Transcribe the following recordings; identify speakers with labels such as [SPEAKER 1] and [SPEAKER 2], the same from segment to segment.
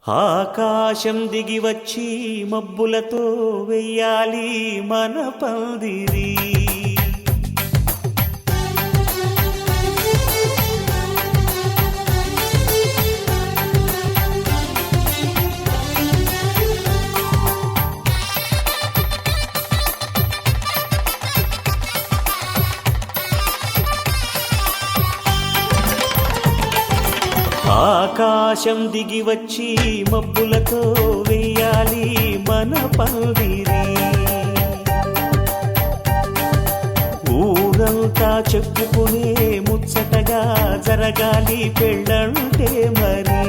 [SPEAKER 1] ఆకాశం దిగి వచ్చి మబ్బులతో వెయ్యాలి మన పందిరి. ఆకాశం దిగి వచ్చి మబ్బులతో వెయ్యాలి మన పందిరి. ఊరంతా చెప్పుకునే ముచ్చటగా జరగాలి పెళ్ళంటే మరి.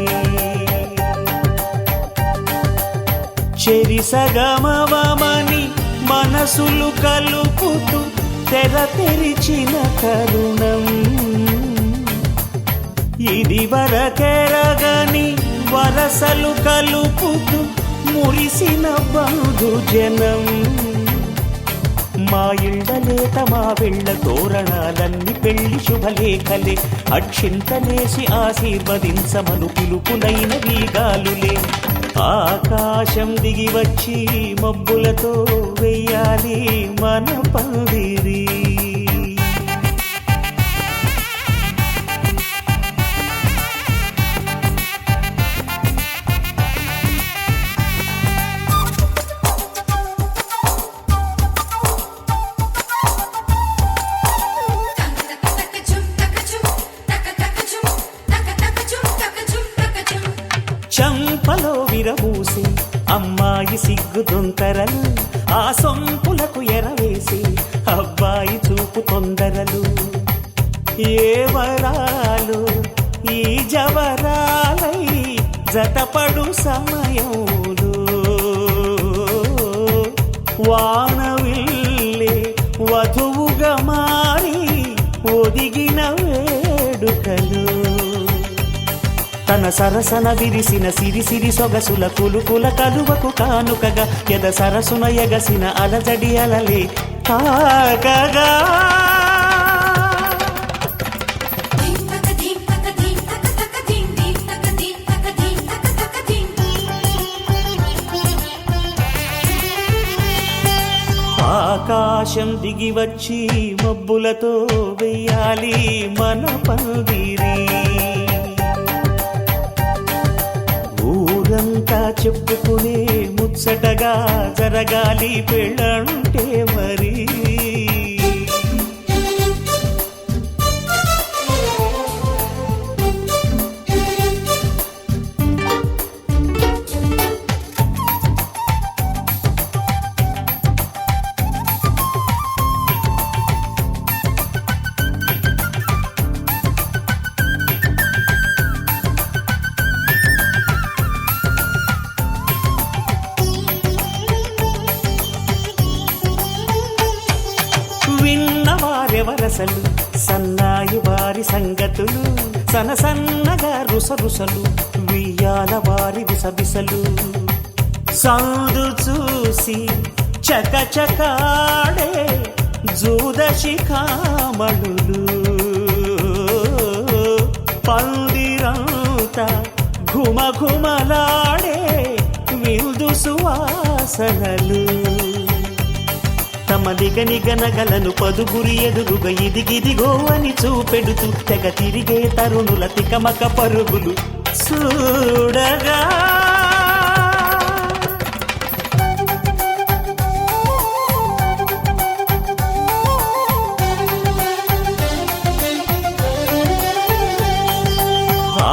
[SPEAKER 1] చెరిసగమవమని మనసులు కలుపుతూ తెర తెరిచిన తరుణం ఇది వరకెరగని వరసలు కలుపుతూ మురిసిన బంధుజనం. మా ఇళ్ళలేత మా వెళ్ళ తోరణాలన్నీ పెళ్లి శుభలేఖలే. అక్షింతలేసి ఆశీర్వదించమను పిలుపులైన వీగాలులే. ఆకాశం దిగి వచ్చి మబ్బులతో వెయ్యాలి మన పందిరి. చంపలో విరబూసి అమ్మాయి సిగ్గుదొంతరలు, ఆ సొంపులకు ఎరవేసి అబ్బాయి చూపు తొందరలు. ఏ వరాలు ఈ జవరాలై జతపడు సమయంలో వానవిల్లే వధువుగా మారి ఒదిగిన వేడుకలు. తన సరసన విరిసిన సిరిసిరి సొగసుల కులుకుల కలువకు కానుకగా ఎద సరసున ఎగసిన అలజడి అలలే కాగగా. ఆకాశం దిగి వచ్చి మబ్బులతో వెయ్యాలి మన పందిరి. ఊరంతా చెప్పుకునే ముచ్చటగా జరగాలి పెళ్ళంటే మరి. విన్నవారెవరసలు సన్నాయి వారి సంగతులు, సనసన్నగా రుసరుసలు వియ్యాల వారి విసబిసలు. సందు చూసి చకచకాడే జూదశిఖామణులు, పందిరంతా ఘుమఘుమలాడే విందు సువాసనలు. తమ నిగనిగనగలను పదుగురి ఎదురుగా ఇదిగిదిగో అని చూపెడుతూ తెగ తిరిగే తరుణుల తికమక పరుగులు చూడగా.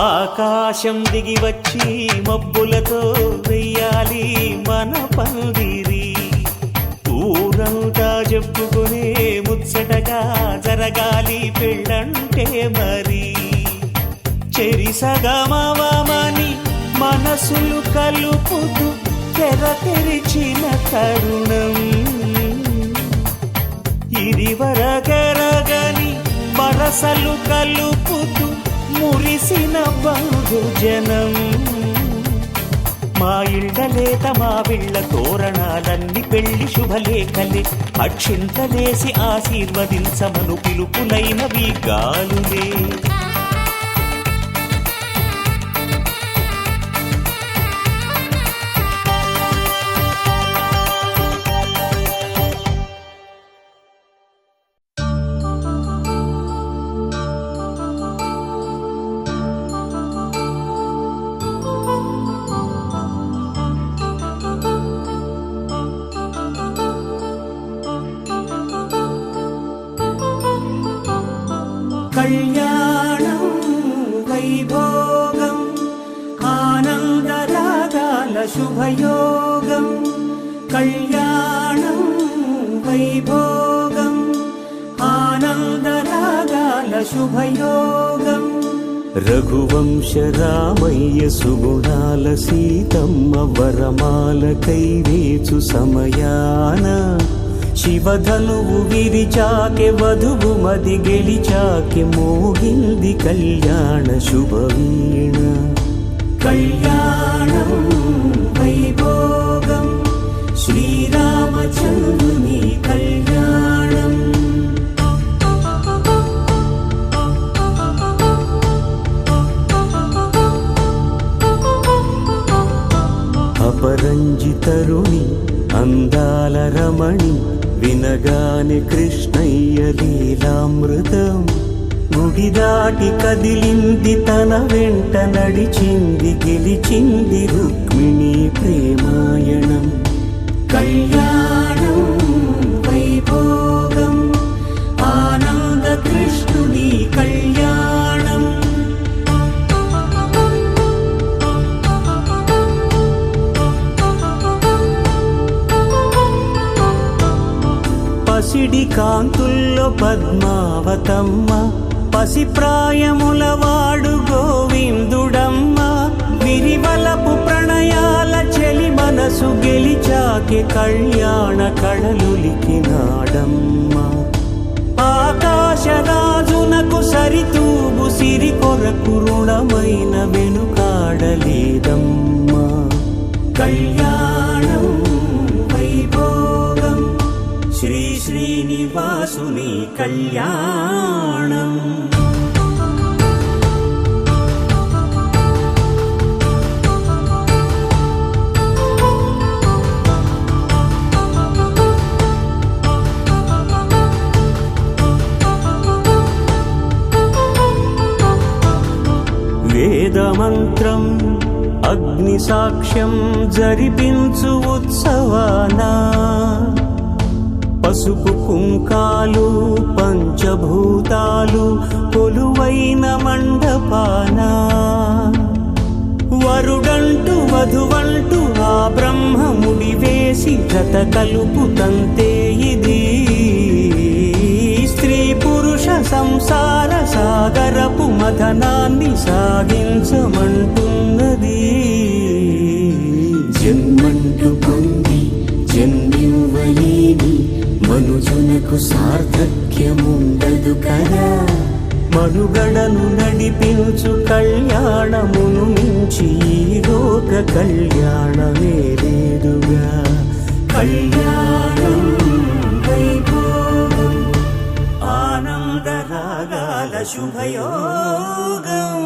[SPEAKER 1] ఆకాశం దిగి వచ్చి మబ్బులతో వెయ్యాలి మన పందిరి. ఊరంతా చెప్పుకునే ముచ్చటగా జరగాలి పెళ్ళంటే మరి. చెరిసగమవమని మనసులు కలుపుతూ తెర తెరిచిన తరుణం ఇది వరకెరగని వరసలు కలుపుతూ మురిసిన బంధుజనం. మా ఇళ్ళలేత మా వెళ్ళ తోరణాలన్నీ పెళ్లి శుభలేఖలే. అక్షింతలేసి ఆశీర్వదించమను పిలుపులైన వీగాలులే. శుభయోగం కళ్యాణం వైభోగం ఆనందరాగాల శుభయోగం రఘువంశ రామయ్య సుగుణాల సీతమ్మ వరమాల కైవేచు సమయాన శివధనువు విరిచాకె వధువు మది గెలిచాకె మోగింది కళ్యాణ శుభవీణ కళ్యాణం వైభోగం శ్రీరామచంద్రుని కళ్యాణం అపరంజితరుణి అందాల రమణి వినగానే కృష్ణయ్య లీలామృతం గుడి దాటి కదిలింది తన వెంట నడిచింది గెలిచింది రుక్మిణి ప్రేమాయణం కళ్యాణం వైభోగం ఆనంద కృష్ణుని కళ్యాణం పసిడి కాంతుల్లో పద్మావతమ్మ పసిప్రాయముల వాడు గోవిందుడమ్మ విరివలపు ప్రణయాల చెలి మనసు గెలిచాకె కళ్యాణ కళలులికినాడమ్మ ఆకాశరాజునకు సరితూబు సిరి కొరకు రుణమైన వెనుకాడలేదమ్మ కళ్యాణం వైభోగం శ్రీ శ్రీనివాసుని కళ్యాణం వేదమంత్రం అగ్ని సాక్ష్యం జరిపించు ఉత్సవానా పసుపు కుంకాలు పంచభూతాలు కొలువైన మండపాన వరుడంటూ వధువంటూ ఆ బ్రహ్మముడి వేసి జత కలుపుతంతే ఇది స్త్రీ పురుష సంసార సాగరపు మథనాన్ని సాగించమంటున్నది జన్మంటూ పొంది జన్మివ్వలేని మనుజునకు సార్థక్యముండదు కదా మనుగడను నడిపించు కళ్యాణమును మించి ఈ లోక కళ్యాణమే లేదుగా కళ్యాణం వైభోగం ఆనందరాగాల శుభయోగం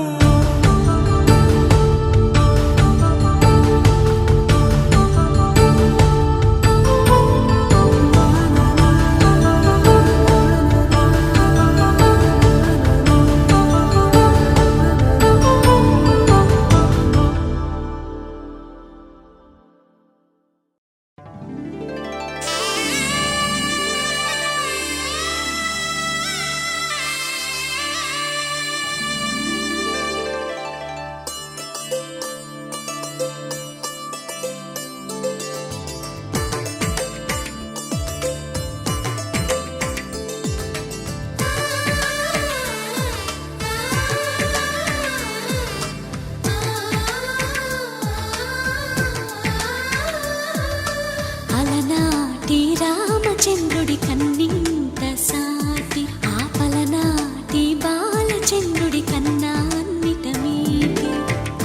[SPEAKER 2] చంద్రుడి కన్నింత సాటి ఆపలనాటి బాలచంద్రుడి కన్నా అన్నిట మీటి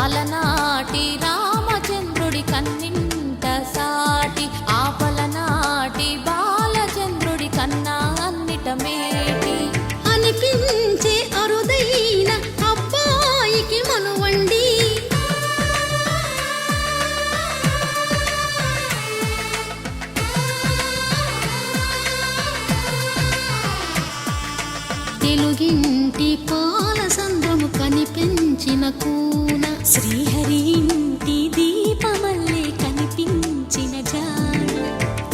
[SPEAKER 2] అలనాటి రామచంద్రుడి కన్నింత సాటి ఆపలనాటి బాలచంద్రుడి కన్నా అన్నిట మేటి అనిపించే అరుదైన అబ్బాయికి మనువండి తెలుగింటి పాల సంద్రము కనిపించిన కూన శ్రీహరి ఇంటి దీపమల్లే కనిపించిన జాడ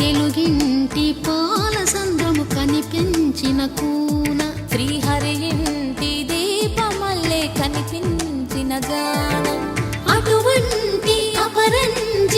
[SPEAKER 2] తెలుగింటి పాల సంద్రము కనిపించిన కూన శ్రీహరి ఇంటి దీపమల్లే కనిపించిన జాడ అటువంటి అపరంజి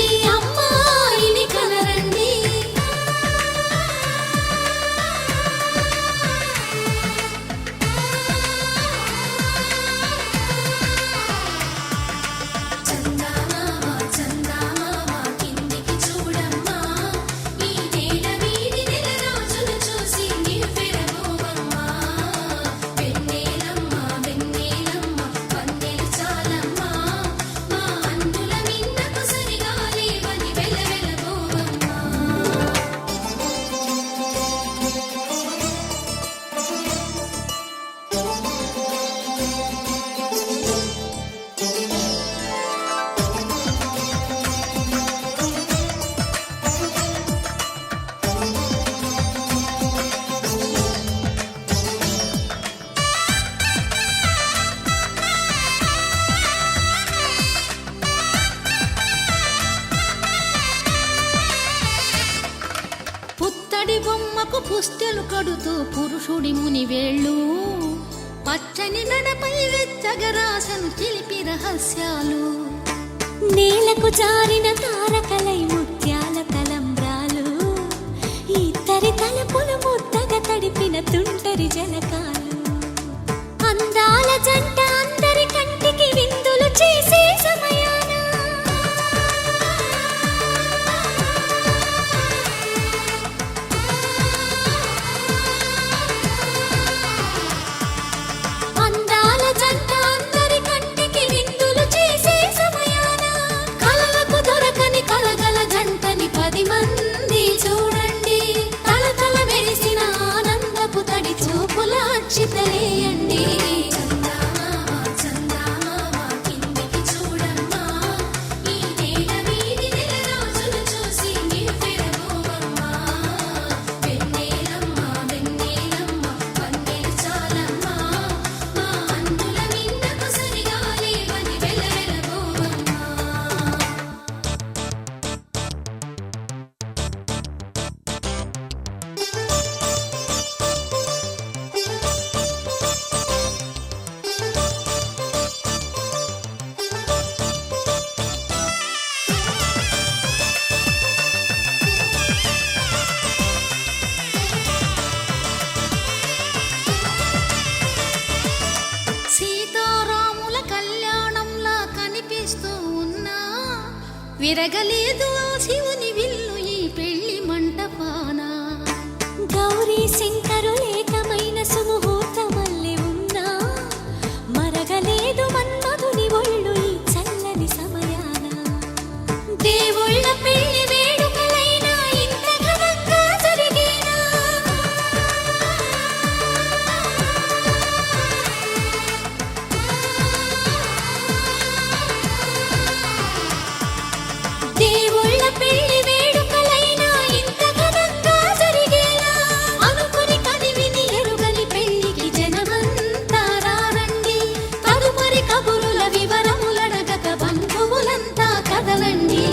[SPEAKER 2] దేవుడి బొమ్మకు పుస్తెలు కడుతూ పురుషుడి ముని వేళ్ళు పచ్చని మెడపై వెచ్చగరాసను చిలిపి రహస్యాలు నేలకు జారిన తారకలై ముత్యాల తలంబ్రాలు ఇద్దరి తలపులు ముద్దగా తడిపిన తుంటరి జలకాలు అందాల జంట అందరి కంటికి విందులు చేసే సమయాన అందాల జంట అందరి కంటికి విందులు చేసే సమయాన కలలకు దొరకని కలగల జంటని 10 మంది చూడండి తలతల మెరిసిన ఆనందపు తడి చూపుల అచ్చితలేయండి సీతారాముల కళ్యాణంలా కనిపిస్తూ ఉన్నా విరగలేదు ఆ శివుని విల్లు ఈ పెళ్లి మంటపాన గౌరీ శంకరులేకమైన సుముహూర్తమల్లె ఉన్నా మరగలేదు మన్మధుని ఒళ్ళు ఈ చల్లని సమయాన దేవుళ్ళ పెళ్లి వేడుకలైనా ఇంత ఘనంగా జరిగేనా దేవుళ్ళ పెళ్లి వేడుకలైనా ఇంత ఘనంగా జరిగేలా అనుకుని కదివిని ఎరుగని పెళ్లికి జనమంతా రారండి తదుపరి కబురుల వివరములడగక బంధువులంతా కదలండి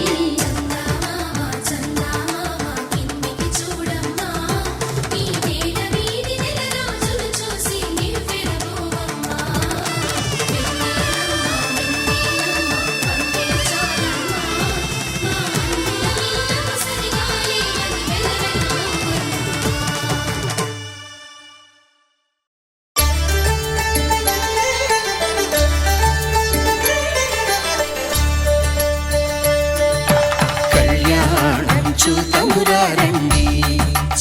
[SPEAKER 1] కళ్యాణం చూతమురా రండి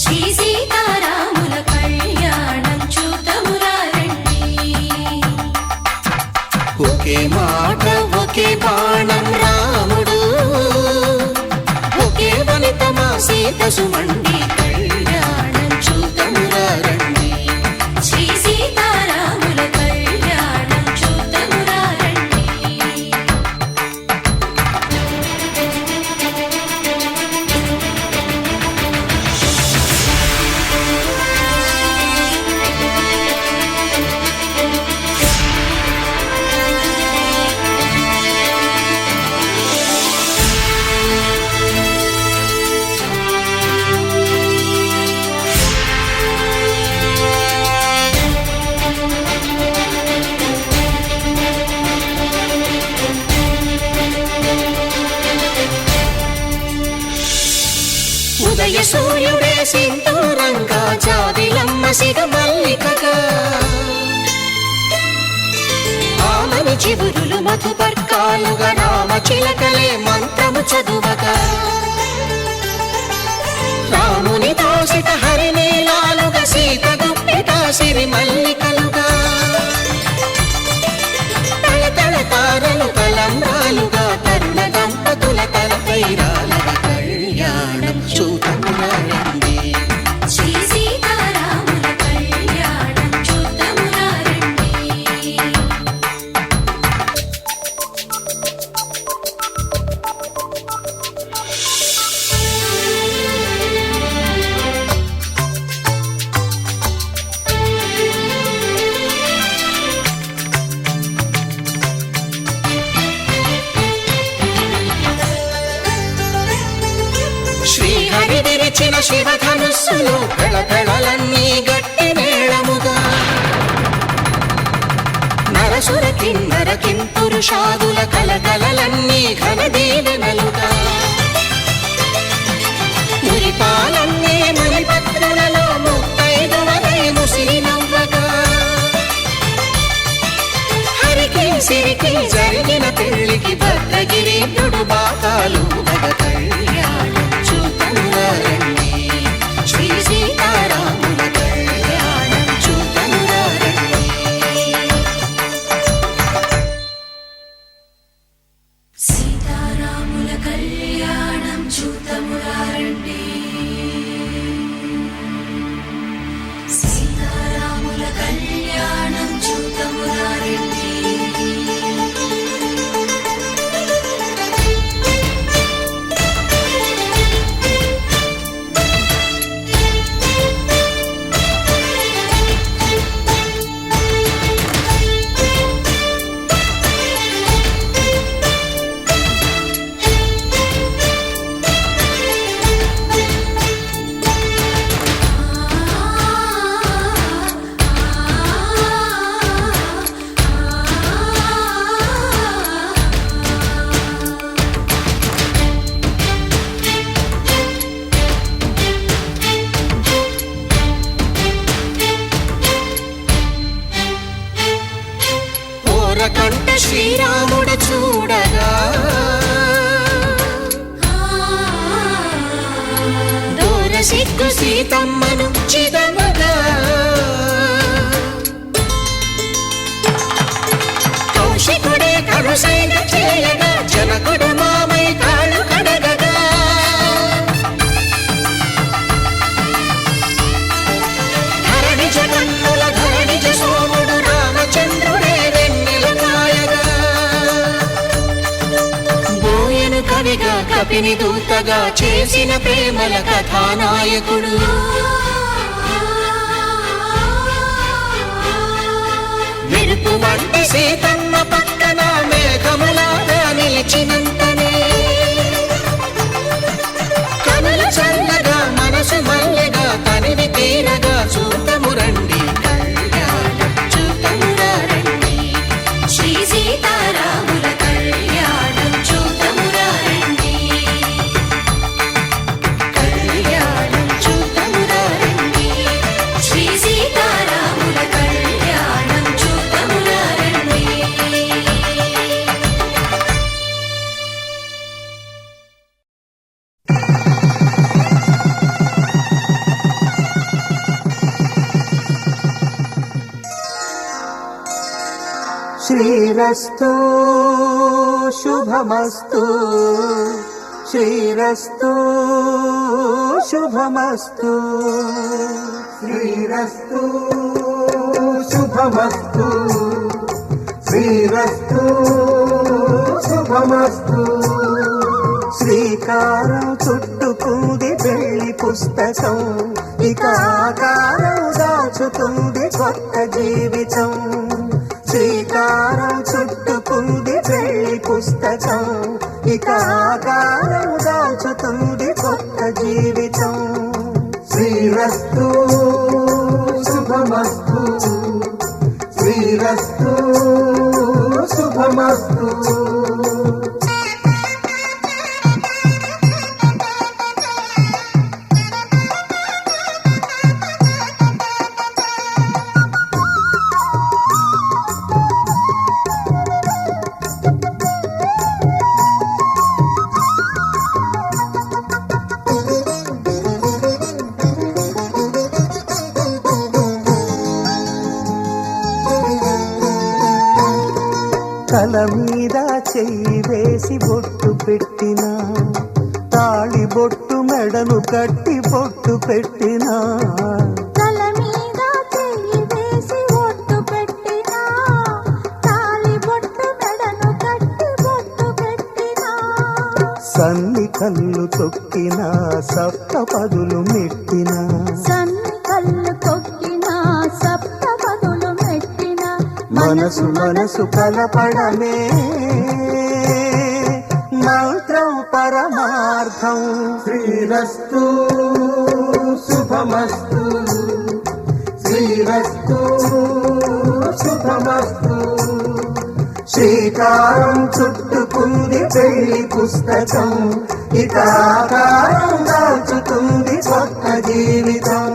[SPEAKER 2] శ్రీ సీతారాముల కళ్యాణం చూతమురా రండి
[SPEAKER 1] ఒకే మాట ఒకే బాణం రాముడు ఒకే వనిత మా సీత సుమండి కళ్యాణం చూతమురా రండి
[SPEAKER 2] శ్రీ సీతారాముల కళ్యాణం చూతమురా రండి
[SPEAKER 1] ఉదయ సూర్యుడే సింధూరంగా జాబిలమ్మ సిగ మల్లికగా ఆమని చిగురులు మధుపర్కాలుగా రామ చిలకలే మంత్రము చదువగా రాముని దోసిట హరినీలాలుగా సీత గుప్పిట సిరి మల్లికలుగా తళతళ తారలు తలంబ్రాలుగా తరుణ దంపతుల తలపై రాలగా కళ్యాణం చూతమురా రండి
[SPEAKER 2] శ్రీ సీతారాముల కళ్యాణం చూతమురా రండి
[SPEAKER 1] మెరిసిన శివధనుస్సులో పెళపెళలన్నీ గట్టి మేళముగా నరసుర కిన్నర కింపురుషాదుల కలకలలన్నీ ఘన దీవెనలుగా మురిపాలన్నీ మురిపత్రులలో ముత్తైదువలై ముసిరి నవ్వగా హరికి సిరికి జరిగిన పెళ్లికి భద్రగిరీంద్రుడు బాకాలు గద కళ్యాణం చూతమురారండి శ్రీ సీతారాముల కళ్యాణం చూతమురారండి
[SPEAKER 2] సీతారాముల కళ్యాణం చూతమురారండి సీతారాముల కళ్యాణం చూతమురారండి
[SPEAKER 1] కంట శ్రీరాముడు చూడగా దూర సిగ్గు సీతమ్మను చిదమగా కౌశికుడే కరుసైన చేయగా జనకుడు మామై కాళ్ళు కడగగా ధరణి జగన్నుల ధరణిజ సోముడు రామచంద్రుడే కవిగా కపిని దూతగా చేసిన ప్రేమల కథానాయకుడు మెరుపు వంటి సీతమ్మ పక్కన మేఘములాగా నిలిచినంతనే కనులు చల్లగా మనసు మల్లెగా తనివి తీరగా చూతమురండి కళ్యాణం చూతమురారండి
[SPEAKER 2] శ్రీ సీతారాముల కళ్యాణం చూతమురారండి
[SPEAKER 1] కళ్యాణం చూతమురారండి
[SPEAKER 2] శ్రీ సీతారాముల కళ్యాణం చూతమురారండి
[SPEAKER 3] శ్రీరస్తు శుభమస్తు శ్రీరస్తు శుభమస్తు శ్రీరస్తు శుభమస్తు శ్రీరస్తు శుభమస్తు శ్రీకారం చుట్టుకుంది పెళ్లి పుస్తకం ఇక ఆకారం దాచుతుంది కొత్త జీవితం శ్రీకారం చుట్టుకుంది పెళ్లి పుస్తకం ఇక ఆకారం దాచుతుంది కొత్త జీవితం శ్రీరస్తు శుభమస్తు శ్రీరస్తు శుభమస్తు తల మీద చెయ్యి వేసి బొట్టు పెట్టినా తాళి బొట్టు మెడను కట్టి బొట్టు పెట్టినా
[SPEAKER 4] తల మీద చెయ్యి వేసి బొట్టు పెట్టినా తాళి బొట్టు మెడను కట్టి బొట్టు పెట్టినా
[SPEAKER 3] సన్ని కళ్ళు తొక్కినా సప్త పదులు మెట్టినా
[SPEAKER 4] సన్ని కళ్ళు తొక్కినా సప్త పదులు మెట్టినా
[SPEAKER 3] మనసు మనసు కలపడమే మంత్రం పరమార్థం శ్రీరస్తు శుభమస్తు శ్రీరస్తు శుభమస్తు శ్రీకారం చుట్టుకుంది పెళ్లి పుస్తకం ఇక ఆకారం దాచుతుంది కొత్త జీవితం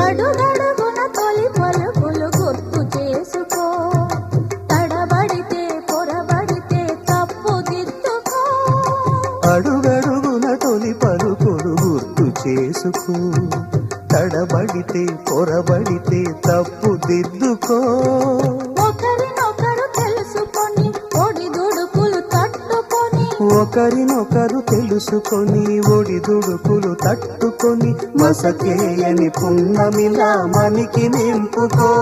[SPEAKER 4] అడుగడుగున తొలి పలుకులు గుర్తు చేసుకో తడబడితే పొరబడితే తప్పు దిద్దుకో
[SPEAKER 3] అడుగడుగున తొలి పలుకులు గుర్తు చేసుకో తడబడితే పొరబడితే తప్పు దిద్దుకో
[SPEAKER 4] ఒకరినొకరు తెలుసుకొని ఒడిదుడుకులు తట్టుకొని
[SPEAKER 3] ఒకరినొకరు తెలుసుకొని ఒడిదుడుకులు తట్టుకొని మసకేయని పున్నమిలా మనికి నింపుకో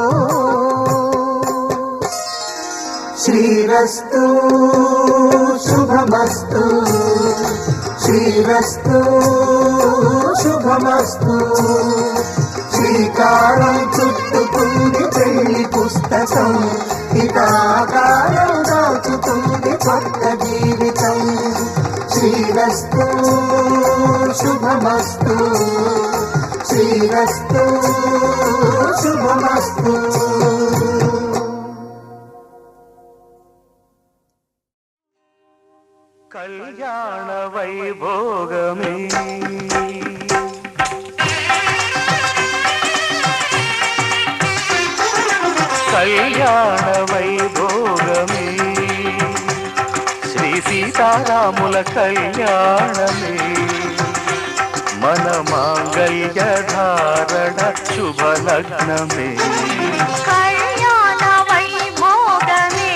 [SPEAKER 3] శ్రీరస్తు శుభమస్తు శ్రీరస్తు శుభమస్తు శ్రీకారం చుట్టుకుంది పెళ్లి పుస్తకం ఇక ఆకారం దాచుతుంది కొత్త జీవితం శ్రీరస్తు శుభమస్తు శ్రీరస్తు శుభమస్తు కళ్యాణ వైభోగమే కళ్యాణ వైభోగమే శ్రీ సీతారాముల కళ్యాణమే మన మాంగళ్య ధారణ శుభలగ్నమే
[SPEAKER 2] కళ్యాణ వైభోగమే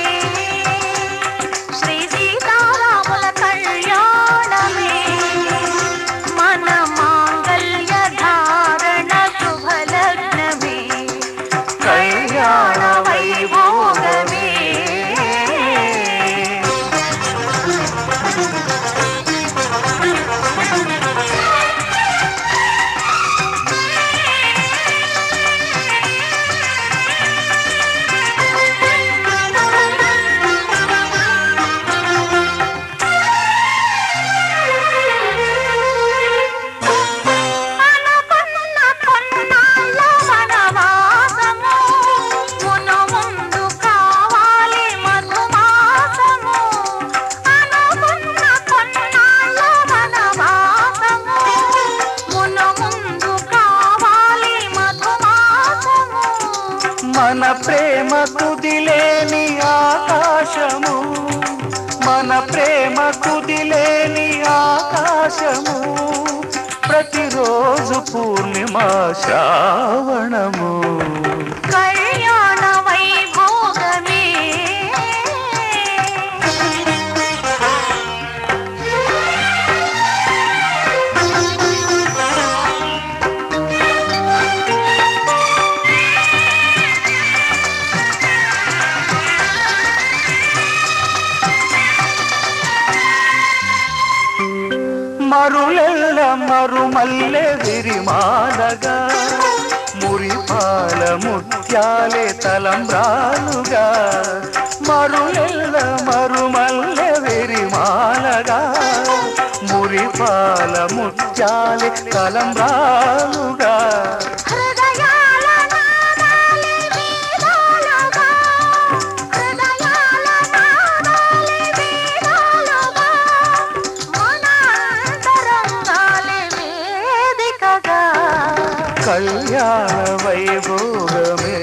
[SPEAKER 2] శ్రీ సీతారాముల కళ్యాణమే మన మాంగళ్య ధారణ శుభలగ్నమే
[SPEAKER 3] కళ్యాణ
[SPEAKER 2] వైభోగమే అనుకున్న కొన్నాళ్ళ వనవాసము మును ముందు కావాలి మధుమాసము అనుకున్న కొన్నాళ్ళ వనవాసము మును ముందు కావాలి మధుమాసము
[SPEAKER 3] మన ప్రేమ కుదిలేని ఆకాశము మన ప్రేమ కుదిలేని ఆకాశము ప్రతిరోజు పూర్ణిమ శ్రావణము
[SPEAKER 2] కళ్యాణ వైభోగమే
[SPEAKER 3] మరులెల్ల మరుమల్లె విరిమాలగా మురిపాల ముత్యాలే తలంబ్రాలుగా మరులెల్ల మరుమల్లె విరిమాలగా మురిపాల ముత్యాలే తలంబ్రాలుగా
[SPEAKER 2] హృదయాల నాదాలి వేదాలుగా హృదయాల నాదాలి వేదాలుగా మన అంతరంగాలి వేదికగా
[SPEAKER 3] కళ్యాణ వైభోగమే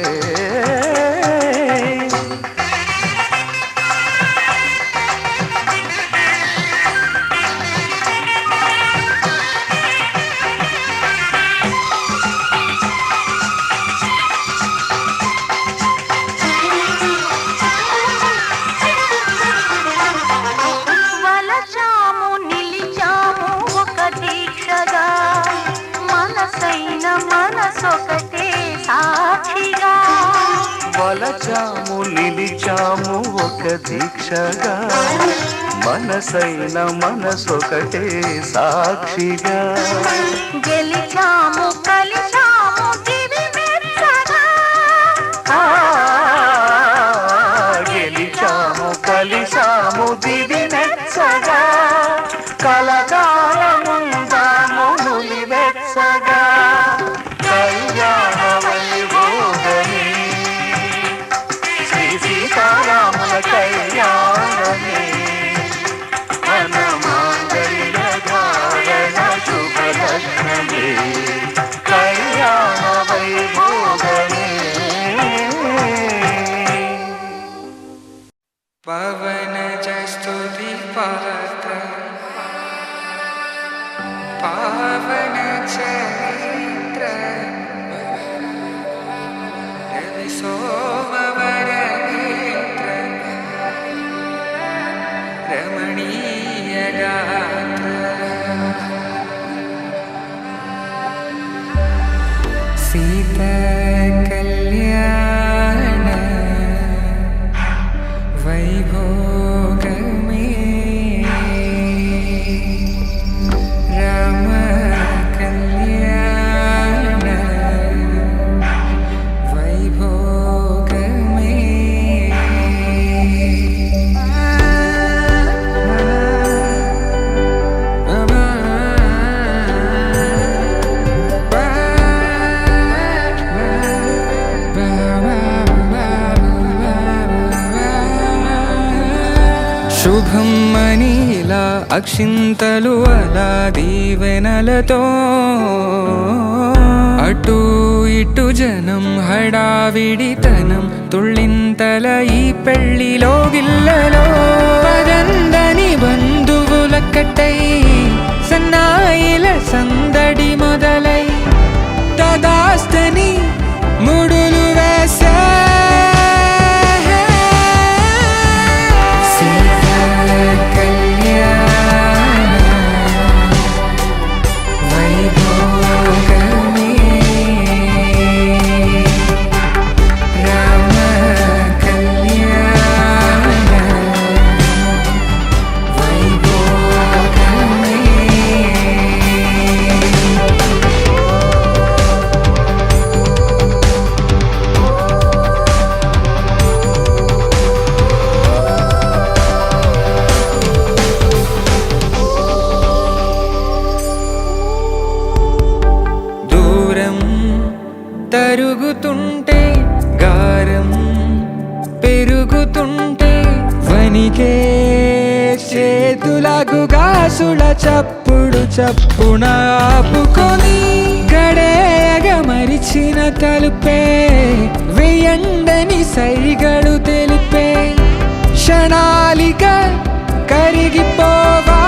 [SPEAKER 2] వలచాము నిలిచాము ఒక దీక్షగా మనసైన మనసొకటే
[SPEAKER 3] వలచాము నిలిచాము ఒక దీక్షగా మనసైన మనసొకటే సాక్షిగా
[SPEAKER 2] గెలిచాము కలిచాము దివి మెచ్చగా
[SPEAKER 3] గెలిచాము కలిసాము దివి మెచ్చగా కలకాలముందాము నులివెచ్చగా కళ్యాణ వైభోగమే శ్రీ సీతారాముల కళ్యాణమే మన మాంగళ్య ధారణ శుభలగ్నమే కళ్యాణ వైభోగమే
[SPEAKER 5] పవనజ స్తుతి పాత్ర పావన చరిత్ర రవి సోమవర నేత్ర రమణీయ గాత్ర సీతా కళ్యాణ వైభోగమే రామ కళ్యాణ వైభోగమే శుభం మనీలా అక్షింతలు అలా దీవెనలతో అటు ఇటు జనం హడావిడితనం తుళ్ళింతల ఈ పెళ్లిలో గిల్లలో పదందని బంధువులక్కటై సన్నాయిల సందడి మొదలై తదాస్తని ముడులు వేసే తరుగుతుంటే గారం పెరుగుతుంటే వనికే చేతులకు గాసుల చప్పుడు చప్పున ఆపుకొని గడేగ మరిచిన తలుపే వేయండని సైగడు తెలిపే క్షణాలిక కరిగిపోవా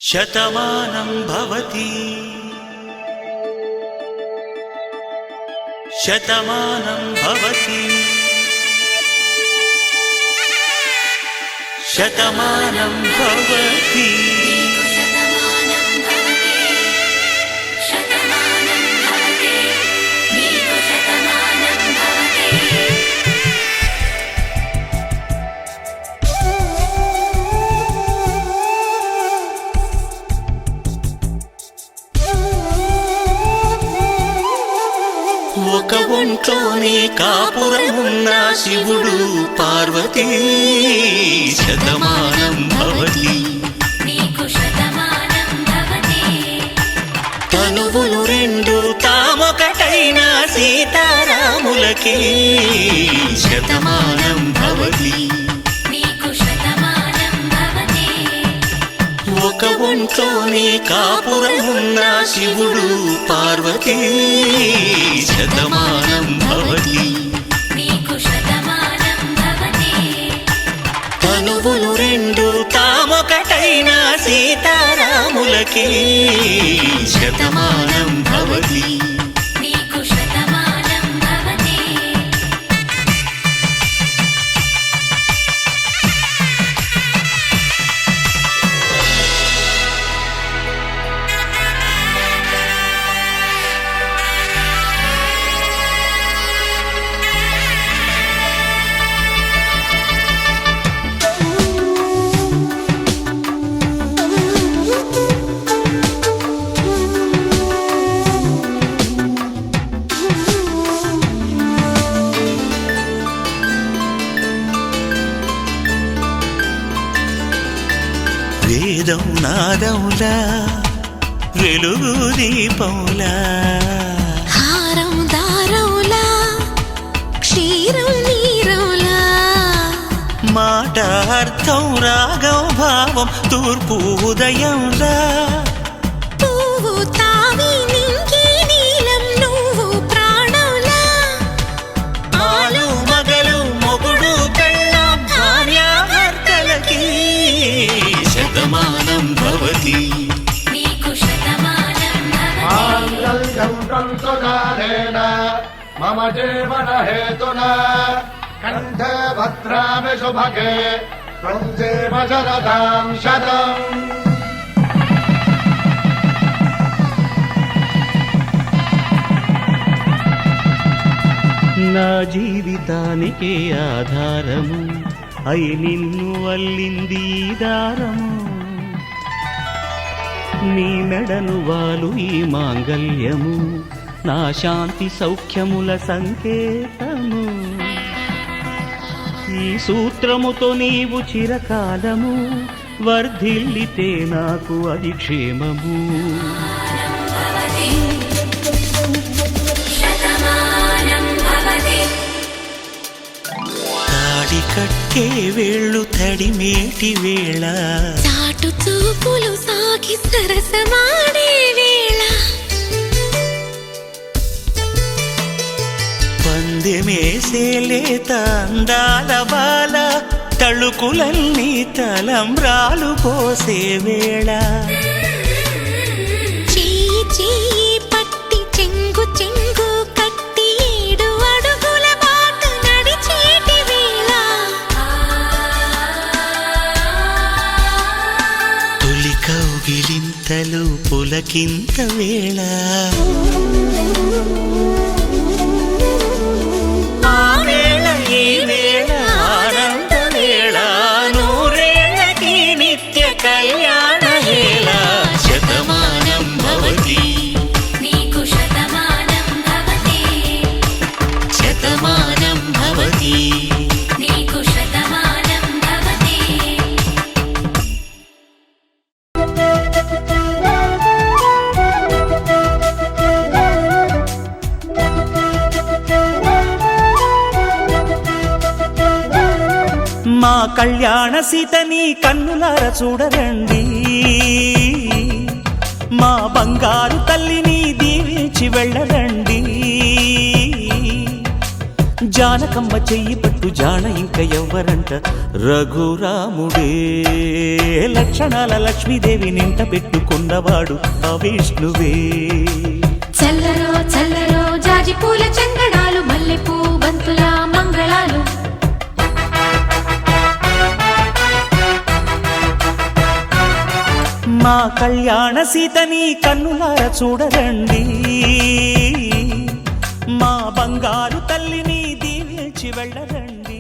[SPEAKER 1] శతమానం భవతి శతమానం భవతి శతమానం భవతి ఒక ఒంట్లోనే కాపురమున్న శివుడు పార్వతీ శతమానం భవతి
[SPEAKER 2] నీకు శతమానం
[SPEAKER 1] సీతారాములకి శతమానం భవతి. ఒక ఒంట్లోనే కాపురమున్న శివుడు పార్వతీ శతమానం భవతి. తనువులు రెండు తామొకటైన సీతారాములకి శతమానం భవతి. వేదం నాదములా వెలుగు దీపములా
[SPEAKER 2] హారం దారములా క్షీరం నీరములా
[SPEAKER 1] మాట అర్థం రాగం భావం తూర్పు ఉదయంలా
[SPEAKER 2] పువ్వు తావి నింగి నీలం నువ్వు ప్రాణంలా
[SPEAKER 1] ఆలు మగలు మొగుడు పెళ్ళాం భార్యాభర్తలకి శతమానం భవతి.
[SPEAKER 3] మాంగళ్యం తంతుకారేణ మమ జీవన హేతునా కంఠే భద్రామి శుభగే త్వం జీవ శరదాం శతం.
[SPEAKER 6] నా జీవితానికి ఆధారము అయి నిన్ను అల్లింది ఈ దారము నీ మెడను వాలు ఈ మాంగల్యము నా శాంతి సౌఖ్యముల సంకేతము ఈ సూత్రముతో నీవు చిరకాలము వర్ధిల్లితే నాకు అది క్షేమము
[SPEAKER 1] తాడి కట్టే వేళ్ళు తడిమేటి వేళ
[SPEAKER 2] చాటు చూపులు సాగి సరసమాడే వేళ
[SPEAKER 1] పందెమేసేలేత అందాల బాల తళుకులన్నీ తలంబ్రాలు పోసే వేళ
[SPEAKER 2] చెయ్యి చెయ్యి పట్టి చెంగు చెంగు కట్టి 7 అడుగుల బాట నడిచేటి వేళ
[SPEAKER 1] తొలి కౌగిలింతలు పులకింత వేళ ఆ వేళ ఈ వేళ ఆనంద వేళ నూరేళ్ళకి నిత్య కళ్యాణ వేళ శతమానం భవతి. శతమానం భవతి.
[SPEAKER 6] మా కళ్యాణ సీతని కన్నులార చూడరండి మా బంగారు తల్లిని దీవించి వెళ్ళరండి జానకమ్మ చెయ్యి పట్టు జాన ఇంక ఎవ్వరంట రఘురాముడే లక్షణాల లక్ష్మీదేవి నింట పెట్టుకున్నవాడు ఆ విష్ణువే
[SPEAKER 2] చల్లరో చల్లరో జాజి పూల చందనాలు మల్లెపూ బంతుల మంగళాలు
[SPEAKER 6] మా కళ్యాణ సీతని కన్నులార చూడరండి మా బంగారు తల్లిని దీవించి వెళ్ళరండి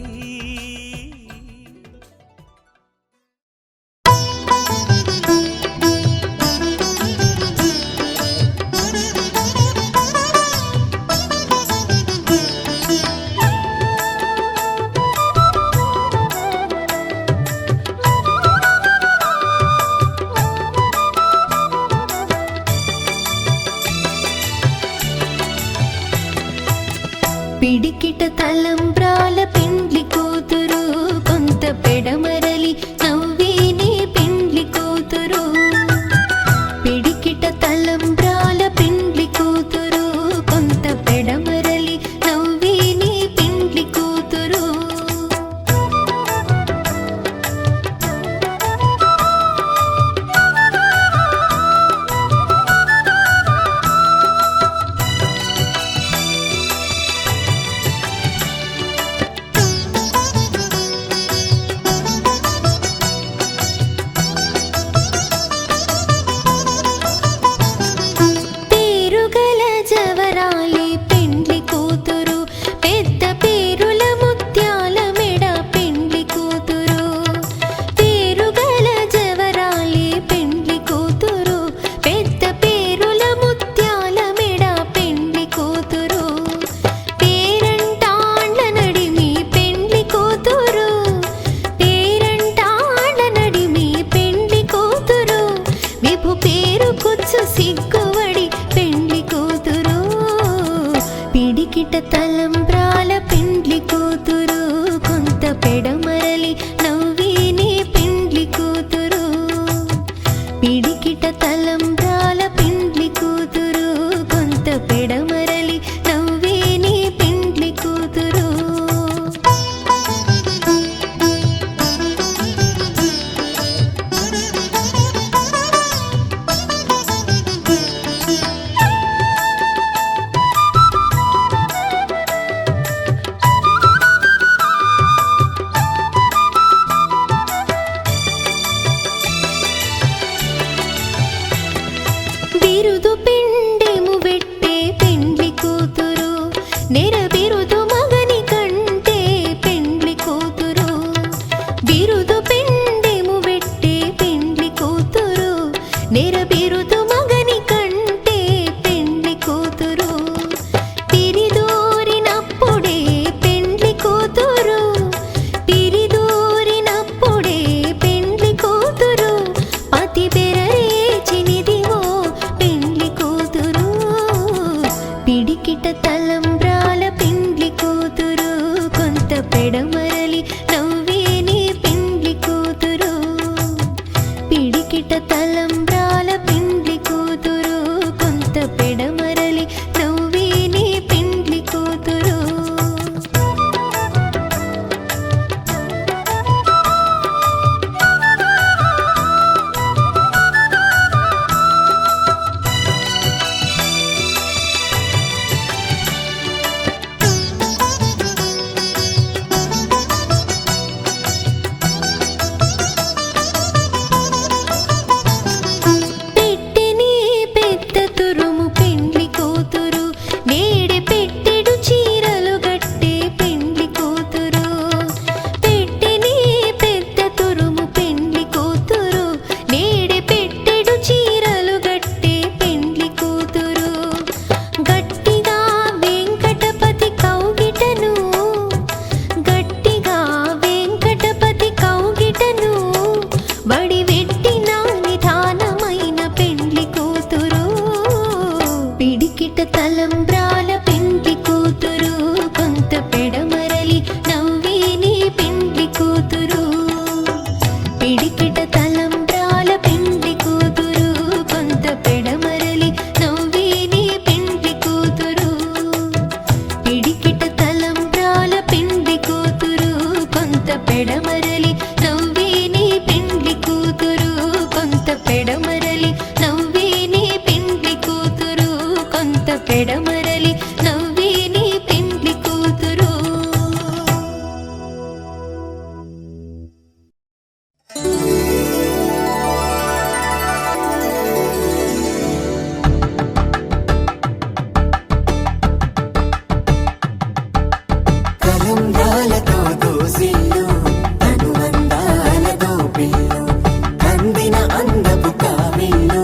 [SPEAKER 1] నవ్వులతో దోసిల్లు అనువందాలతో పిల్లు అందిన అందపు కావిల్లు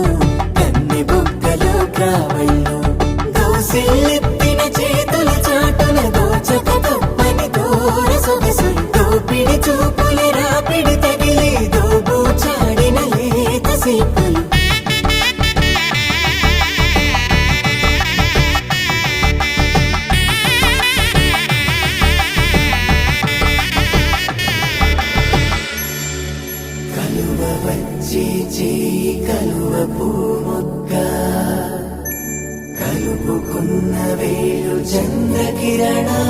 [SPEAKER 1] కన్నె బుగ్గలో గ్రావళ్ళు దోసిల్లెత్తిన చేతుల చాటున దోచక తప్పని దూర సొగసులు దోపిడి చూపుల రాపిడి తగిలి దోబూచాడిన లేత సీపులు కలువ వచ్చి చేయి కలువ పూమొక్క కలుపుకున్న వేలు చంద్రకిరణాలు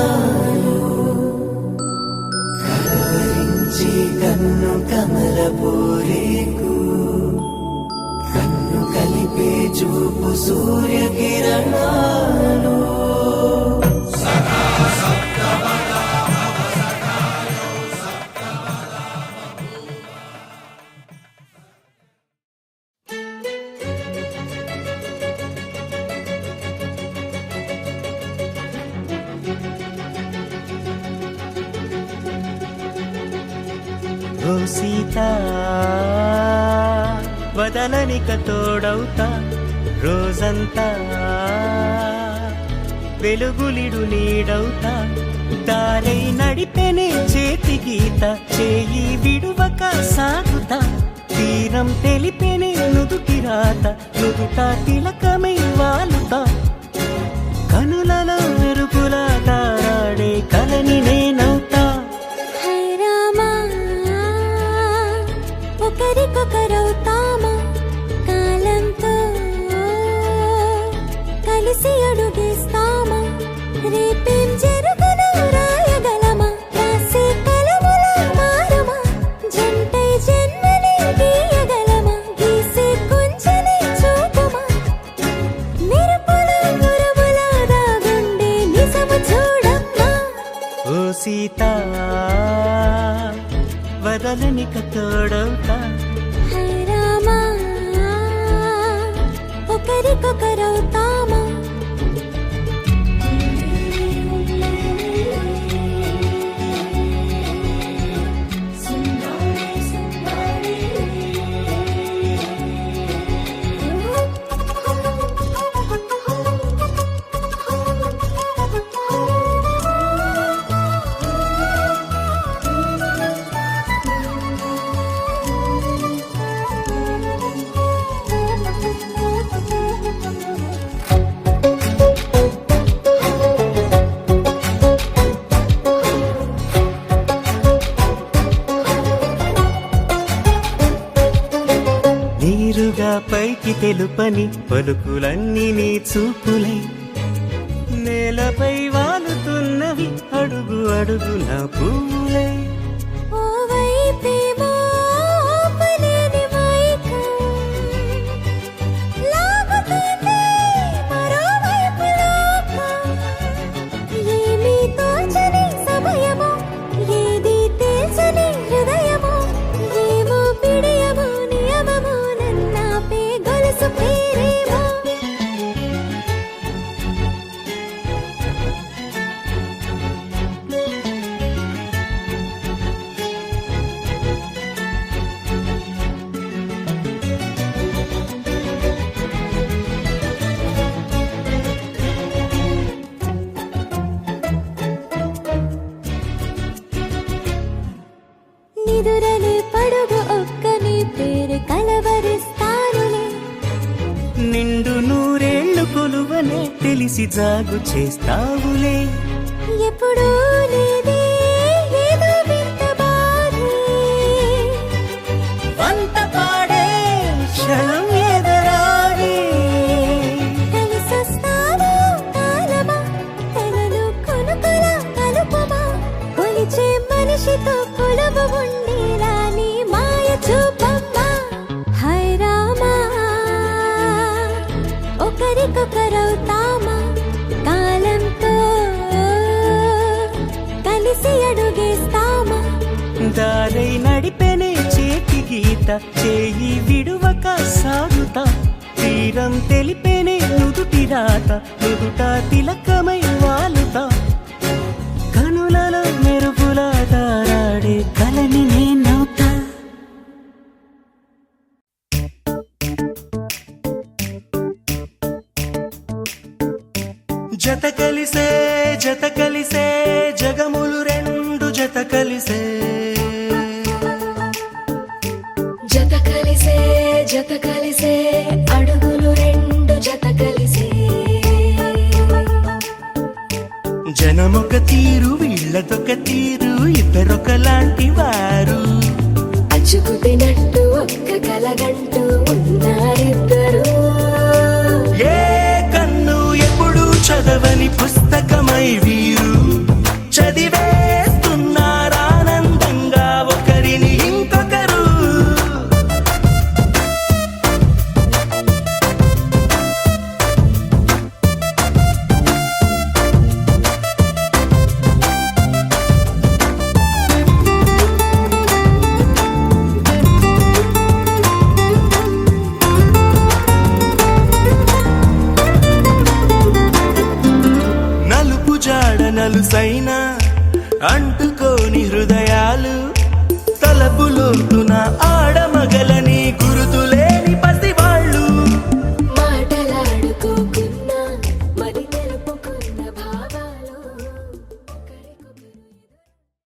[SPEAKER 1] కలవరించి కన్ను కమల పూరేకు కన్ను కలిపే చూపు సూర్యకిరణాలు
[SPEAKER 6] ఓ సీత వదలనిక తోడవుతా రోజంతా వెలుగులిడు నీడవుతా దారై నడిపెనే చేతి గీత చేయి విడువక సాగుతా తీరం తెలిపెనే నుదుటి రాత నుదుట తిలకమై వాలుతా కనులలో మెరుగులా తారాడే కలని నేనవుతా
[SPEAKER 2] హై రామా ఒకరికొకరవుతామా కాలంతో కలిసి అడుగేస్తామా రేపేం జరుగును రాయగలమా రాసే కలముల మారమా జంటై జన్మని గీయగలమా గీసే కొంచెని చూపుమా మెరుపుల మురముల దాగుండే నిజము చూడమ్మా
[SPEAKER 6] ఓ సీత వదలనిక తోడవుతా
[SPEAKER 2] హై రామా ఒకరికొకరవుతామా
[SPEAKER 6] నీరుగా పైకి తెలుపని పలుకులన్నీ నీ చూపులై నేలపై వాలుతున్నవి అడుగు అడుగు నా పువ్వులై
[SPEAKER 2] ఓ వైపేమో ఆపలేని మైకం లాగుతుంది మరోవైపు లోకం ఏమీ తోచని సమయమో ఏది తేల్చని హృదయమో ఏమో పిడియమో నియమమో నన్నాపే గొలుసు పేరేమో నిదురలే పడుగు ఒక్కని పేరు కలవరిస్తానులే
[SPEAKER 6] నిండు నూరేళ్లు కొలువనే తెలిసి జాగు చేస్తావులే
[SPEAKER 2] ఎప్పుడూ లేదే ఏదో వింత బాధే
[SPEAKER 6] వంత పాడే క్షణం ఎదరాడే
[SPEAKER 2] కలిసొస్తావో కాలమా కలలు కొనుకల కలుపమా కొలిచే మనిషితో కొలువు ఉండేలా నీ మాయ చూపమ్మా హై రామా ఒకరికొకరవుతామా కాలంతో కలిసి అడుగేస్తామా
[SPEAKER 6] దారై నడిపెనే చేతి గీత చేయి విడువక సాగుతా తీరం తెలిపెనే నుదుటి రాత నుదుట తిలకమై వాలుతా కనులలో మెరుపు కలిసే జత కలిసే జగములు రెండు జత కలిసే
[SPEAKER 1] జత కలిసే జత కలిసే అడుగులు రెండు జత కలిసే
[SPEAKER 6] జనమొక తీరు వీళ్ళదొక తీరు ఇద్దరొకలాంటి వారు
[SPEAKER 1] అచ్చుకు తినట్టు ఒక్క కలగంటూ ఉన్నారిద్దరు
[SPEAKER 6] ఏ కన్ను ఎప్పుడు చదవని పుస్తకమై వీరు చదివేస్తున్నారానందంగా ఒకరిని ఇంకొకరు నలుపు జాడ నలుసైన అంటుకోని హృదయాలు తలపులోతున ఆ